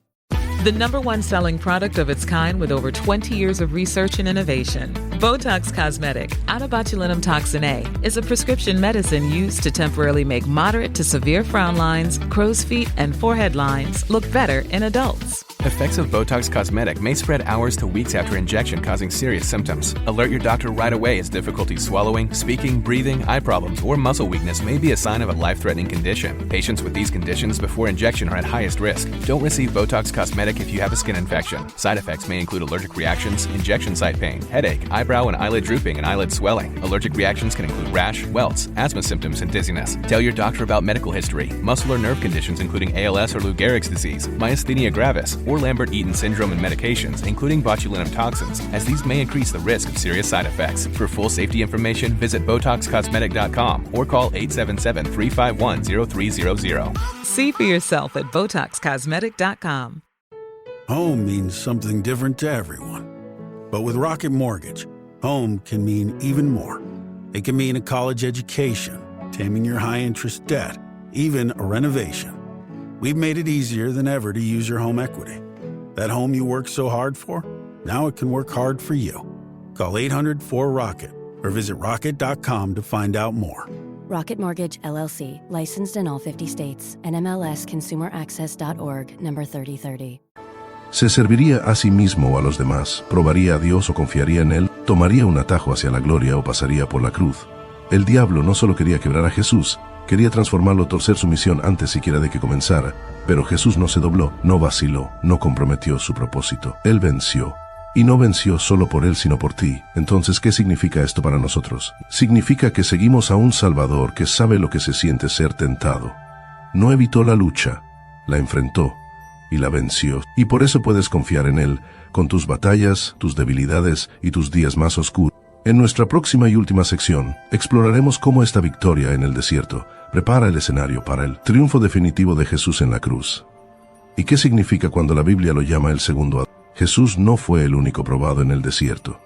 The #1 selling product of its kind with over 20 years of research and innovation. Botox Cosmetic, out of botulinum toxin A, is a prescription medicine used to temporarily make moderate to severe frown lines, crow's feet, and forehead lines look better in adults. Effects of Botox Cosmetic may spread hours to weeks after injection, causing serious symptoms. Alert your doctor right away as difficulty swallowing, speaking, breathing, eye problems, or muscle weakness may be a sign of a life-threatening condition. Patients with these conditions before injection are at highest risk. Don't receive Botox Cosmetic if you have a skin infection. Side effects may include allergic reactions, injection site pain, headache, eyebrow and eyelid drooping, and eyelid swelling. Allergic reactions can include rash, welts, asthma symptoms, and dizziness. Tell your doctor about medical history, muscle or nerve conditions including ALS or Lou Gehrig's disease, myasthenia gravis, or Lambert-Eaton syndrome and medications, including botulinum toxins, as these may increase the risk of serious side effects. For full safety information, visit BotoxCosmetic.com or call 877-351-0300. See for yourself at BotoxCosmetic.com. Home means something different to everyone. But with Rocket Mortgage, home can mean even more. It can mean a college education, taming your high-interest debt, even a renovation. We've made it easier than ever to use your home equity. That home you worked so hard for, now it can work hard for you. Call 800-4ROCKET or visit rocket.com to find out more. Rocket Mortgage, LLC, licensed in all 50 states, NMLSconsumeraccess.org, number 3030. Se serviría a sí mismo o a los demás, probaría a Dios o confiaría en Él, tomaría un atajo hacia la gloria o pasaría por la cruz. El diablo no solo quería quebrar a Jesús, quería transformarlo, torcer su misión antes siquiera de que comenzara, pero Jesús no se dobló, no vaciló, no comprometió su propósito. Él venció. Y no venció solo por Él, sino por ti. Entonces, ¿qué significa esto para nosotros? Significa que seguimos a un Salvador que sabe lo que se siente ser tentado. No evitó la lucha, la enfrentó y la venció. Y por eso puedes confiar en Él, con tus batallas, tus debilidades y tus días más oscuros. En nuestra próxima y última sección, exploraremos cómo esta victoria en el desierto prepara el escenario para el triunfo definitivo de Jesús en la cruz. ¿Y qué significa cuando la Biblia lo llama el segundo Adán? Jesús no fue el único probado en el desierto.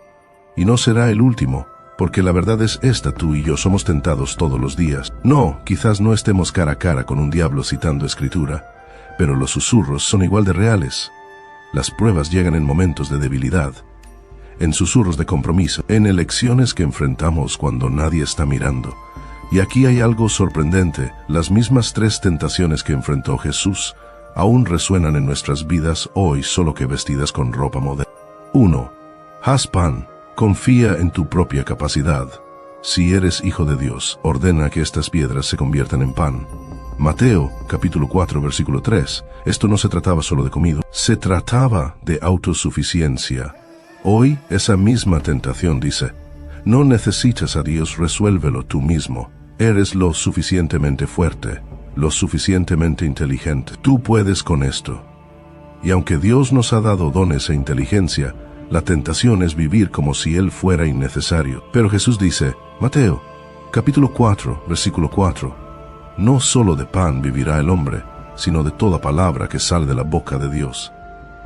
Y no será el último, porque la verdad es esta: tú y yo somos tentados todos los días. No, quizás no estemos cara a cara con un diablo citando escritura, pero los susurros son igual de reales. Las pruebas llegan en momentos de debilidad, en susurros de compromiso, en elecciones que enfrentamos cuando nadie está mirando. Y aquí hay algo sorprendente: las mismas 3 tentaciones que enfrentó Jesús aún resuenan en nuestras vidas hoy, solo que vestidas con ropa moderna. 1. Haz pan. Confía en tu propia capacidad. Si eres hijo de Dios, ordena que estas piedras se conviertan en pan. Mateo, capítulo 4, versículo 3. Esto no se trataba solo de comida, se trataba de autosuficiencia. Hoy, esa misma tentación dice: no necesitas a Dios, resuélvelo tú mismo. Eres lo suficientemente fuerte, lo suficientemente inteligente. Tú puedes con esto. Y aunque Dios nos ha dado dones e inteligencia, la tentación es vivir como si Él fuera innecesario. Pero Jesús dice, Mateo, capítulo 4, versículo 4, no solo de pan vivirá el hombre, sino de toda palabra que sale de la boca de Dios.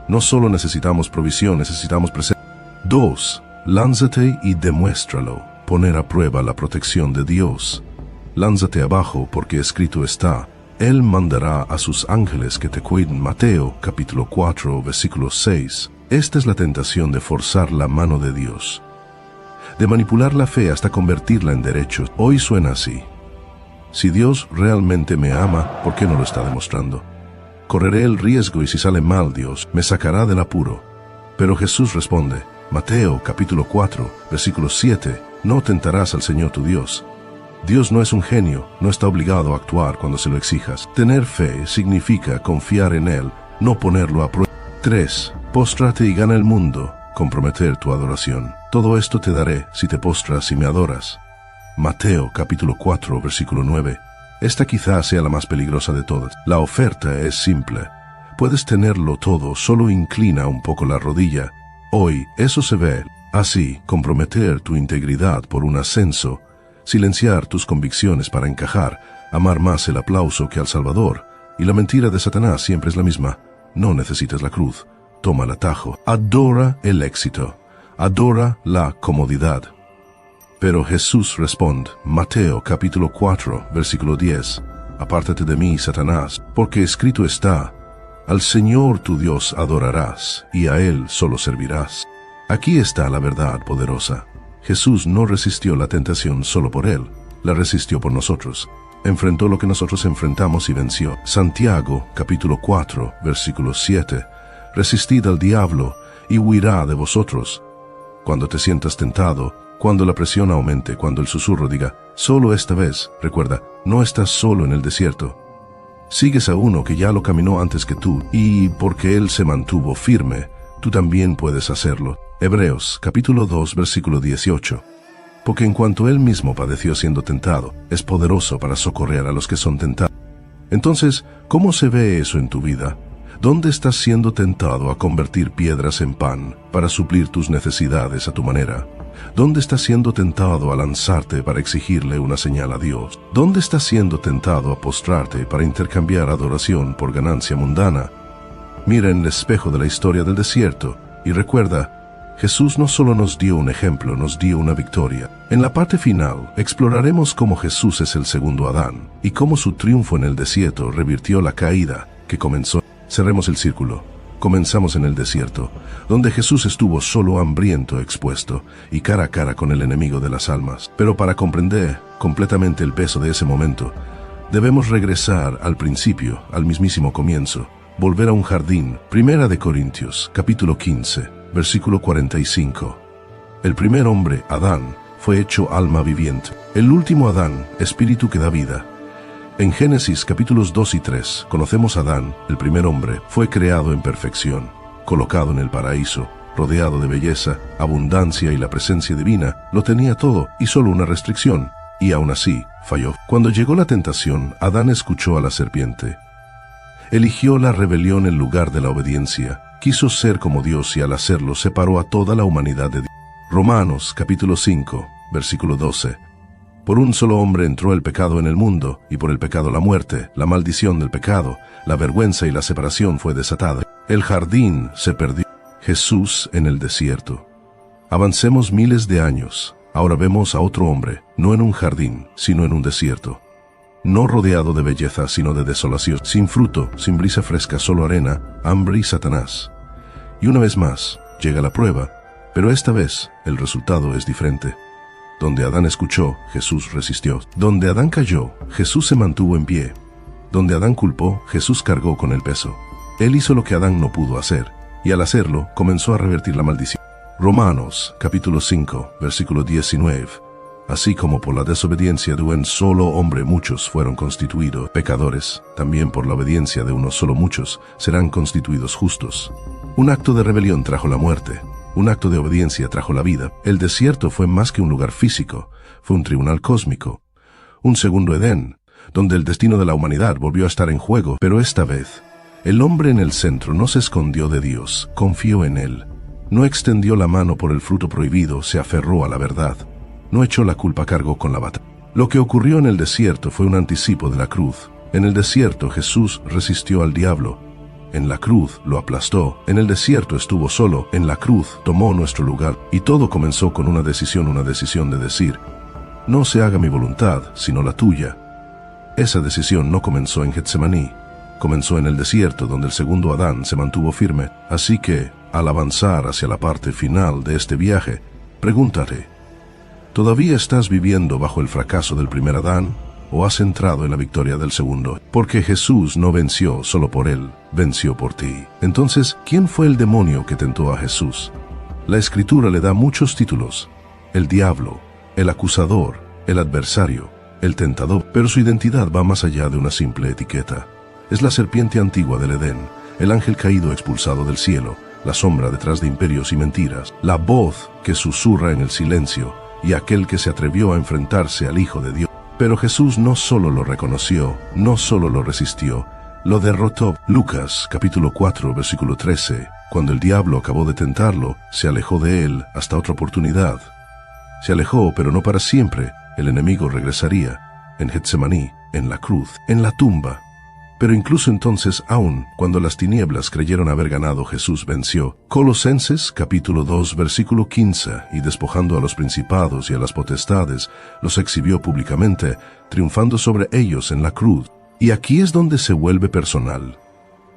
No solo necesitamos provisión, necesitamos presencia. 2. Lánzate y demuéstralo. Poner a prueba la protección de Dios. Lánzate abajo, porque escrito está: Él mandará a sus ángeles que te cuiden. Mateo, capítulo 4, versículo 6. Esta es la tentación de forzar la mano de Dios, de manipular la fe hasta convertirla en derecho. Hoy suena así: si Dios realmente me ama, ¿por qué no lo está demostrando? Correré el riesgo y si sale mal, Dios me sacará del apuro. Pero Jesús responde, Mateo capítulo 4, versículo 7, no tentarás al Señor tu Dios. Dios no es un genio, no está obligado a actuar cuando se lo exijas. Tener fe significa confiar en Él, no ponerlo a prueba. 3. Póstrate y gana el mundo. Comprometer tu adoración. Todo esto te daré si te postras y me adoras. Mateo capítulo 4, versículo 9. Esta quizás sea la más peligrosa de todas. La oferta es simple. Puedes tenerlo todo, solo inclina un poco la rodilla. Hoy eso se ve. Así, comprometer tu integridad por un ascenso, silenciar tus convicciones para encajar, amar más el aplauso que al Salvador. Y la mentira de Satanás siempre es la misma. No necesitas la cruz. Toma el atajo. Adora el éxito. Adora la comodidad. Pero Jesús responde, Mateo capítulo 4, versículo 10, apártate de mí, Satanás, porque escrito está, al Señor tu Dios adorarás, y a Él solo servirás. Aquí está la verdad poderosa. Jesús no resistió la tentación solo por Él, la resistió por nosotros. Enfrentó lo que nosotros enfrentamos y venció. Santiago, capítulo 4, versículo 7. Resistid al diablo, y huirá de vosotros. Cuando te sientas tentado, cuando la presión aumente, cuando el susurro diga, solo esta vez, recuerda, no estás solo en el desierto. Sigues a uno que ya lo caminó antes que tú, y porque Él se mantuvo firme, tú también puedes hacerlo. Hebreos, capítulo 2, versículo 18. Porque en cuanto Él mismo padeció siendo tentado, es poderoso para socorrer a los que son tentados. Entonces, ¿cómo se ve eso en tu vida? ¿Dónde estás siendo tentado a convertir piedras en pan para suplir tus necesidades a tu manera? ¿Dónde estás siendo tentado a lanzarte para exigirle una señal a Dios? ¿Dónde estás siendo tentado a postrarte para intercambiar adoración por ganancia mundana? Mira en el espejo de la historia del desierto y recuerda, Jesús no solo nos dio un ejemplo, nos dio una victoria. En la parte final, exploraremos cómo Jesús es el segundo Adán y cómo su triunfo en el desierto revirtió la caída que comenzó. Cerremos el círculo. Comenzamos en el desierto, donde Jesús estuvo solo hambriento, expuesto y cara a cara con el enemigo de las almas. Pero para comprender completamente el peso de ese momento, debemos regresar al principio, al mismísimo comienzo, volver a un jardín. Primera de Corintios, capítulo 15. Versículo 45. El primer hombre, Adán, fue hecho alma viviente. El último Adán, espíritu que da vida. En Génesis capítulos 2 y 3, conocemos a Adán, el primer hombre, fue creado en perfección, colocado en el paraíso, rodeado de belleza, abundancia y la presencia divina, lo tenía todo y solo una restricción, y aún así, falló. Cuando llegó la tentación, Adán escuchó a la serpiente. Eligió la rebelión en lugar de la obediencia. Quiso ser como Dios y al hacerlo separó a toda la humanidad de Dios. Romanos capítulo 5, versículo 12. Por un solo hombre entró el pecado en el mundo, y por el pecado la muerte, la maldición del pecado, la vergüenza y la separación fue desatada. El jardín se perdió. Jesús en el desierto. Avancemos miles de años. Ahora vemos a otro hombre, no en un jardín, sino en un desierto. No rodeado de belleza, sino de desolación, sin fruto, sin brisa fresca, solo arena, hambre y Satanás. Y una vez más, llega la prueba, pero esta vez el resultado es diferente. Donde Adán escuchó, Jesús resistió. Donde Adán cayó, Jesús se mantuvo en pie. Donde Adán culpó, Jesús cargó con el peso. Él hizo lo que Adán no pudo hacer, y al hacerlo, comenzó a revertir la maldición. Romanos, capítulo 5, versículo 19. Así como por la desobediencia de un solo hombre muchos fueron constituidos pecadores, también por la obediencia de uno solo muchos serán constituidos justos. Un acto de rebelión trajo la muerte, un acto de obediencia trajo la vida. El desierto fue más que un lugar físico, fue un tribunal cósmico, un segundo Edén, donde el destino de la humanidad volvió a estar en juego. Pero esta vez, el hombre en el centro no se escondió de Dios, confió en Él, no extendió la mano por el fruto prohibido, se aferró a la verdad. No echó la culpa a cargo con la batalla. Lo que ocurrió en el desierto fue un anticipo de la cruz. En el desierto Jesús resistió al diablo. En la cruz lo aplastó. En el desierto estuvo solo. En la cruz tomó nuestro lugar. Y todo comenzó con una decisión de decir, no se haga mi voluntad, sino la tuya. Esa decisión no comenzó en Getsemaní. Comenzó en el desierto, donde el segundo Adán se mantuvo firme. Así que, al avanzar hacia la parte final de este viaje, pregúntate, ¿todavía estás viviendo bajo el fracaso del primer Adán o has entrado en la victoria del segundo? Porque Jesús no venció solo por él, venció por ti. Entonces, ¿quién fue el demonio que tentó a Jesús? La Escritura le da muchos títulos: el diablo, el acusador, el adversario, el tentador. Pero su identidad va más allá de una simple etiqueta. Es la serpiente antigua del Edén, el ángel caído expulsado del cielo, la sombra detrás de imperios y mentiras, la voz que susurra en el silencio, y aquel que se atrevió a enfrentarse al Hijo de Dios. Pero Jesús no solo lo reconoció, no solo lo resistió, lo derrotó. Lucas capítulo 4 versículo 13. Cuando el diablo acabó de tentarlo, se alejó de él hasta otra oportunidad. Se alejó, pero no para siempre. El enemigo regresaría, en Getsemaní, en la cruz, en la tumba. Pero incluso entonces, aun cuando las tinieblas creyeron haber ganado, Jesús venció. Colosenses capítulo 2 versículo 15, y despojando a los principados y a las potestades, los exhibió públicamente, triunfando sobre ellos en la cruz. Y aquí es donde se vuelve personal,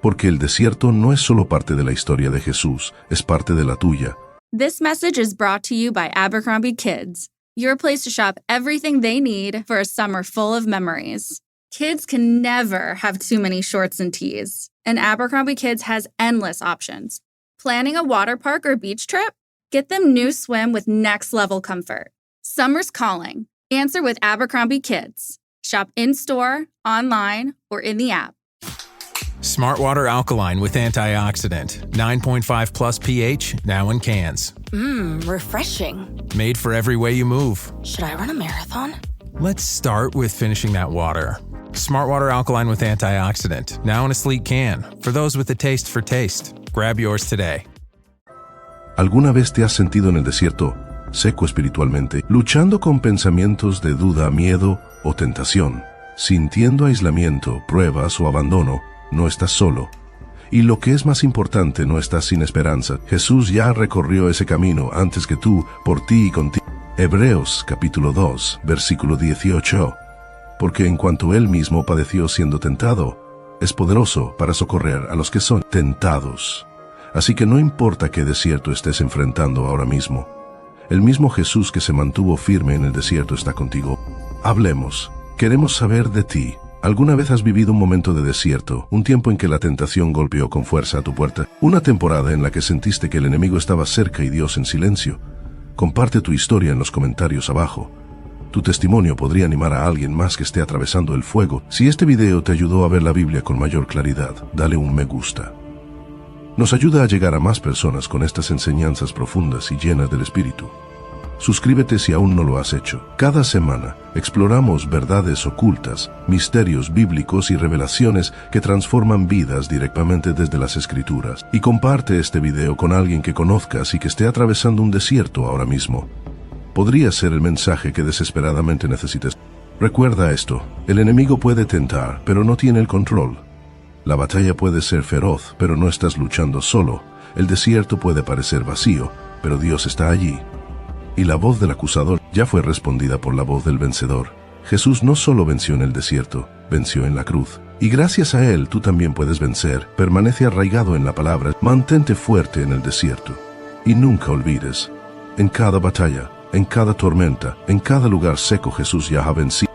porque el desierto no es solo parte de la historia de Jesús, es parte de la tuya. This message is brought to you by Abercrombie Kids, your place to shop everything they need for a summer full of memories. Kids can never have too many shorts and tees, and Abercrombie Kids has endless options. Planning a water park or beach trip? Get them new swim with next-level comfort. Summer's calling. Answer with Abercrombie Kids. Shop in-store, online, or in the app. Smart Water Alkaline with antioxidant. 9.5 plus pH, now in cans. Refreshing. Made for every way you move. Should I run a marathon? Let's start with finishing that water. Smart Water Alkaline with antioxidant, now in a sleek can. For those with a taste for taste. Grab yours today. ¿Alguna vez te has sentido en el desierto, seco espiritualmente, luchando con pensamientos de duda, miedo o tentación, sintiendo aislamiento, pruebas o abandono? No estás solo. Y lo que es más importante, no estás sin esperanza. Jesús ya recorrió ese camino antes que tú, por ti y contigo. Hebreos capítulo 2, versículo 18. Porque en cuanto Él mismo padeció siendo tentado, es poderoso para socorrer a los que son tentados. Así que no importa qué desierto estés enfrentando ahora mismo, el mismo Jesús que se mantuvo firme en el desierto está contigo. Hablemos. Queremos saber de ti. ¿Alguna vez has vivido un momento de desierto, un tiempo en que la tentación golpeó con fuerza a tu puerta? Una temporada en la que sentiste que el enemigo estaba cerca y Dios en silencio. Comparte tu historia en los comentarios abajo. Tu testimonio podría animar a alguien más que esté atravesando el fuego. Si este video te ayudó a ver la Biblia con mayor claridad, dale un me gusta. Nos ayuda a llegar a más personas con estas enseñanzas profundas y llenas del Espíritu. Suscríbete si aún no lo has hecho. Cada semana exploramos verdades ocultas, misterios bíblicos y revelaciones que transforman vidas directamente desde las Escrituras. Y comparte este video con alguien que conozcas y que esté atravesando un desierto ahora mismo. Podría ser el mensaje que desesperadamente necesites. Recuerda esto, el enemigo puede tentar, pero no tiene el control. La batalla puede ser feroz, pero no estás luchando solo. El desierto puede parecer vacío, pero Dios está allí. Y la voz del acusador ya fue respondida por la voz del vencedor. Jesús no solo venció en el desierto, venció en la cruz. Y gracias a Él tú también puedes vencer. Permanece arraigado en la palabra, mantente fuerte en el desierto. Y nunca olvides, en cada batalla, en cada tormenta, en cada lugar seco Jesús ya ha vencido.